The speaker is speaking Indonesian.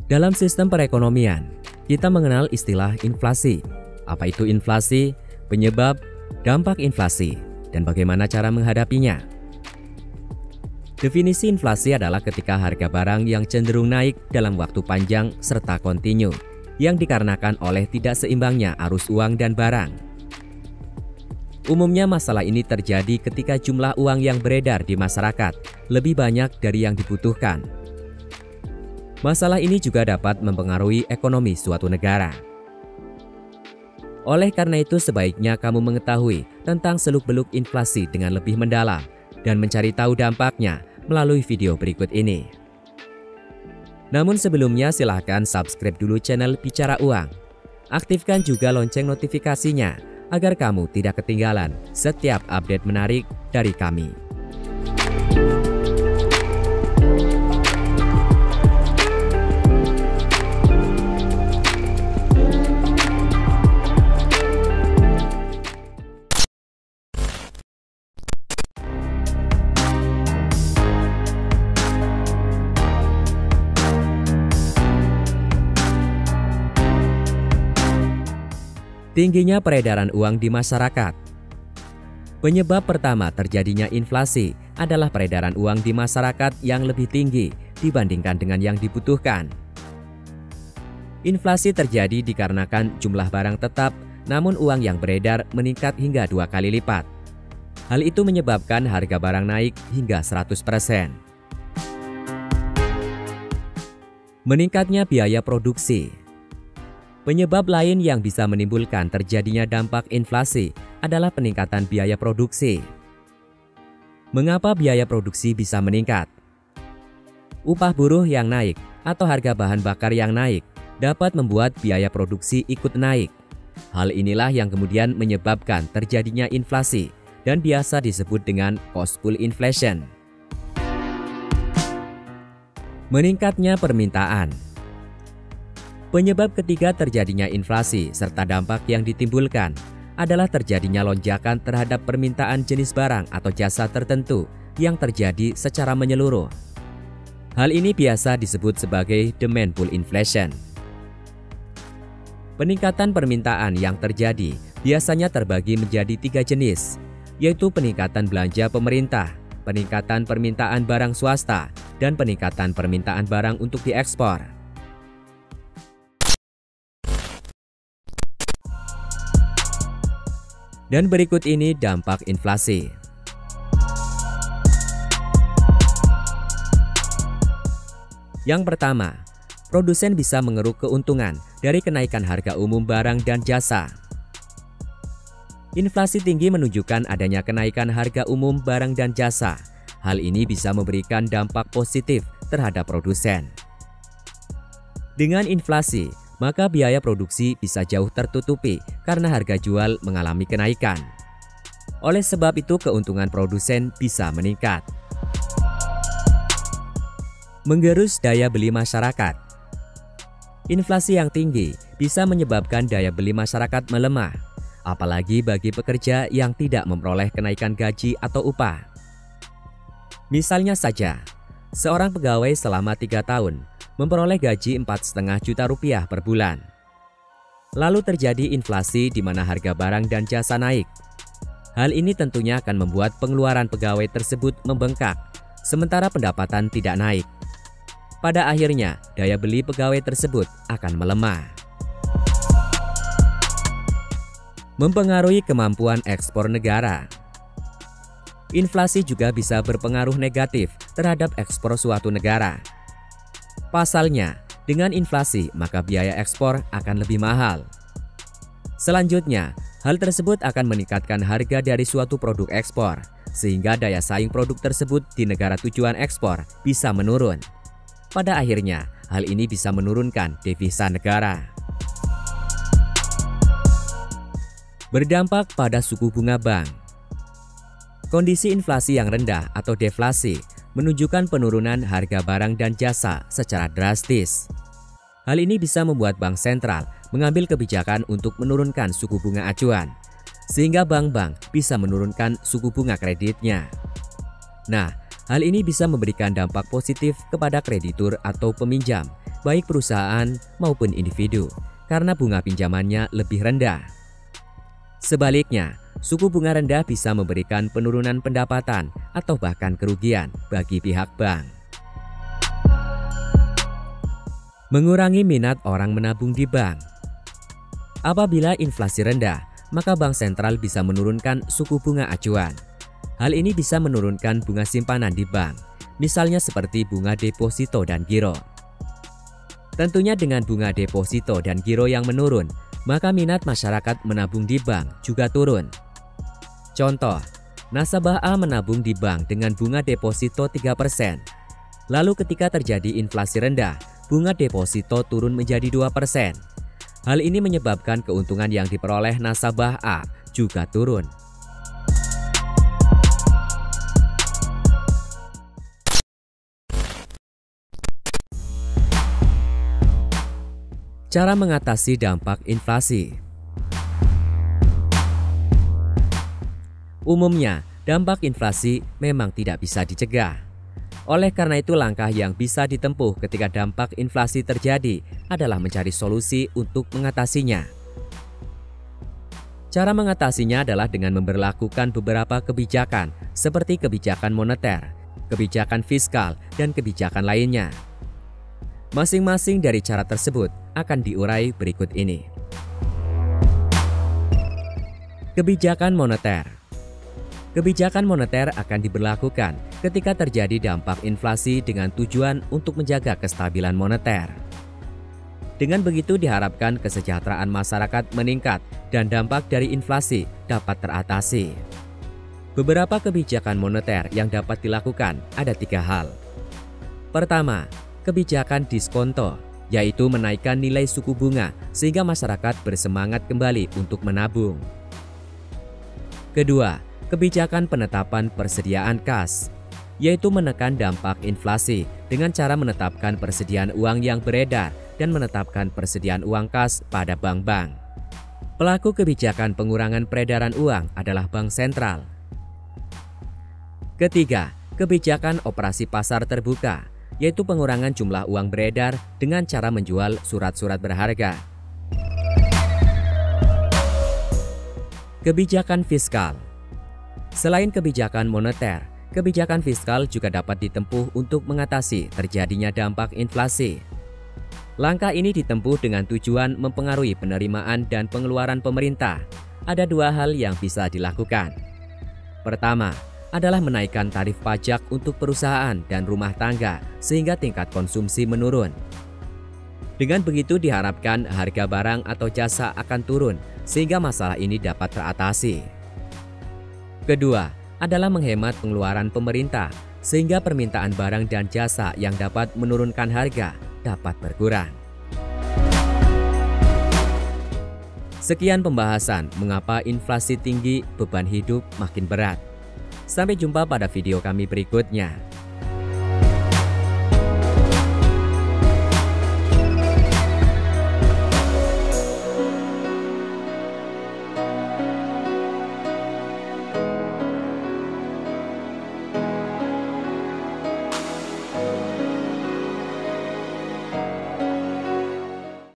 Dalam sistem perekonomian, kita mengenal istilah inflasi. Apa itu inflasi, penyebab, dampak inflasi, dan bagaimana cara menghadapinya? Definisi inflasi adalah ketika harga barang yang cenderung naik dalam waktu panjang serta kontinu, yang dikarenakan oleh tidak seimbangnya arus uang dan barang. Umumnya masalah ini terjadi ketika jumlah uang yang beredar di masyarakat lebih banyak dari yang dibutuhkan. Masalah ini juga dapat mempengaruhi ekonomi suatu negara. Oleh karena itu, sebaiknya kamu mengetahui tentang seluk-beluk inflasi dengan lebih mendalam dan mencari tahu dampaknya melalui video berikut ini. Namun sebelumnya, silahkan subscribe dulu channel Bicara Uang. Aktifkan juga lonceng notifikasinya agar kamu tidak ketinggalan setiap update menarik dari kami. Tingginya peredaran uang di masyarakat. Penyebab pertama terjadinya inflasi adalah peredaran uang di masyarakat yang lebih tinggi dibandingkan dengan yang dibutuhkan. Inflasi terjadi dikarenakan jumlah barang tetap, namun uang yang beredar meningkat hingga 2 kali lipat. Hal itu menyebabkan harga barang naik hingga 100%. Meningkatnya biaya produksi. Penyebab lain yang bisa menimbulkan terjadinya dampak inflasi adalah peningkatan biaya produksi. Mengapa biaya produksi bisa meningkat? Upah buruh yang naik atau harga bahan bakar yang naik dapat membuat biaya produksi ikut naik. Hal inilah yang kemudian menyebabkan terjadinya inflasi dan biasa disebut dengan cost pull inflation. Meningkatnya permintaan. Penyebab ketiga terjadinya inflasi serta dampak yang ditimbulkan adalah terjadinya lonjakan terhadap permintaan jenis barang atau jasa tertentu yang terjadi secara menyeluruh. Hal ini biasa disebut sebagai demand pull inflation. Peningkatan permintaan yang terjadi biasanya terbagi menjadi 3 jenis, yaitu peningkatan belanja pemerintah, peningkatan permintaan barang swasta, dan peningkatan permintaan barang untuk diekspor. Dan berikut ini dampak inflasi. Yang pertama, produsen bisa mengeruk keuntungan dari kenaikan harga umum barang dan jasa. Inflasi tinggi menunjukkan adanya kenaikan harga umum barang dan jasa. Hal ini bisa memberikan dampak positif terhadap produsen. Dengan inflasi, maka biaya produksi bisa jauh tertutupi karena harga jual mengalami kenaikan. Oleh sebab itu, keuntungan produsen bisa meningkat. Menggerus daya beli masyarakat. Inflasi yang tinggi bisa menyebabkan daya beli masyarakat melemah, apalagi bagi pekerja yang tidak memperoleh kenaikan gaji atau upah. Misalnya saja, seorang pegawai selama 3 tahun memperoleh gaji 4,5 juta rupiah per bulan. Lalu terjadi inflasi di mana harga barang dan jasa naik. Hal ini tentunya akan membuat pengeluaran pegawai tersebut membengkak, sementara pendapatan tidak naik. Pada akhirnya, daya beli pegawai tersebut akan melemah. Mempengaruhi kemampuan ekspor negara. Inflasi juga bisa berpengaruh negatif terhadap ekspor suatu negara. Pasalnya, dengan inflasi maka biaya ekspor akan lebih mahal. Selanjutnya, hal tersebut akan meningkatkan harga dari suatu produk ekspor, sehingga daya saing produk tersebut di negara tujuan ekspor bisa menurun. Pada akhirnya, hal ini bisa menurunkan devisa negara. Berdampak pada suku bunga bank. Kondisi inflasi yang rendah atau deflasi menunjukkan penurunan harga barang dan jasa secara drastis. Hal ini bisa membuat bank sentral mengambil kebijakan untuk menurunkan suku bunga acuan, sehingga bank-bank bisa menurunkan suku bunga kreditnya. Nah, hal ini bisa memberikan dampak positif kepada kreditur atau peminjam baik perusahaan maupun individu, karena bunga pinjamannya lebih rendah. Sebaliknya, suku bunga rendah bisa memberikan penurunan pendapatan atau bahkan kerugian bagi pihak bank. Mengurangi minat orang menabung di bank. Apabila inflasi rendah, maka bank sentral bisa menurunkan suku bunga acuan. Hal ini bisa menurunkan bunga simpanan di bank, misalnya seperti bunga deposito dan giro. Tentunya dengan bunga deposito dan giro yang menurun, maka minat masyarakat menabung di bank juga turun. Contoh, nasabah A menabung di bank dengan bunga deposito 3%. Lalu ketika terjadi inflasi rendah, bunga deposito turun menjadi 2%. Hal ini menyebabkan keuntungan yang diperoleh nasabah A juga turun. Cara mengatasi dampak inflasi. Umumnya, dampak inflasi memang tidak bisa dicegah. Oleh karena itu, langkah yang bisa ditempuh ketika dampak inflasi terjadi adalah mencari solusi untuk mengatasinya. Cara mengatasinya adalah dengan memberlakukan beberapa kebijakan seperti kebijakan moneter, kebijakan fiskal, dan kebijakan lainnya. Masing-masing dari cara tersebut akan diurai berikut ini. Kebijakan moneter. Kebijakan moneter akan diberlakukan ketika terjadi dampak inflasi dengan tujuan untuk menjaga kestabilan moneter. Dengan begitu diharapkan kesejahteraan masyarakat meningkat dan dampak dari inflasi dapat teratasi. Beberapa kebijakan moneter yang dapat dilakukan ada 3 hal. Pertama, kebijakan diskonto, yaitu menaikkan nilai suku bunga sehingga masyarakat bersemangat kembali untuk menabung. Kedua, kebijakan penetapan persediaan kas, yaitu menekan dampak inflasi dengan cara menetapkan persediaan uang yang beredar dan menetapkan persediaan uang kas pada bank-bank. Pelaku kebijakan pengurangan peredaran uang adalah bank sentral. Ketiga, kebijakan operasi pasar terbuka, yaitu pengurangan jumlah uang beredar dengan cara menjual surat-surat berharga. Kebijakan fiskal. Selain kebijakan moneter, kebijakan fiskal juga dapat ditempuh untuk mengatasi terjadinya dampak inflasi. Langkah ini ditempuh dengan tujuan mempengaruhi penerimaan dan pengeluaran pemerintah. Ada 2 hal yang bisa dilakukan. Pertama, adalah menaikkan tarif pajak untuk perusahaan dan rumah tangga sehingga tingkat konsumsi menurun. Dengan begitu diharapkan harga barang atau jasa akan turun sehingga masalah ini dapat teratasi. Kedua, adalah menghemat pengeluaran pemerintah sehingga permintaan barang dan jasa yang dapat menurunkan harga dapat berkurang. Sekian pembahasan mengapa inflasi tinggi, beban hidup makin berat. Sampai jumpa pada video kami berikutnya.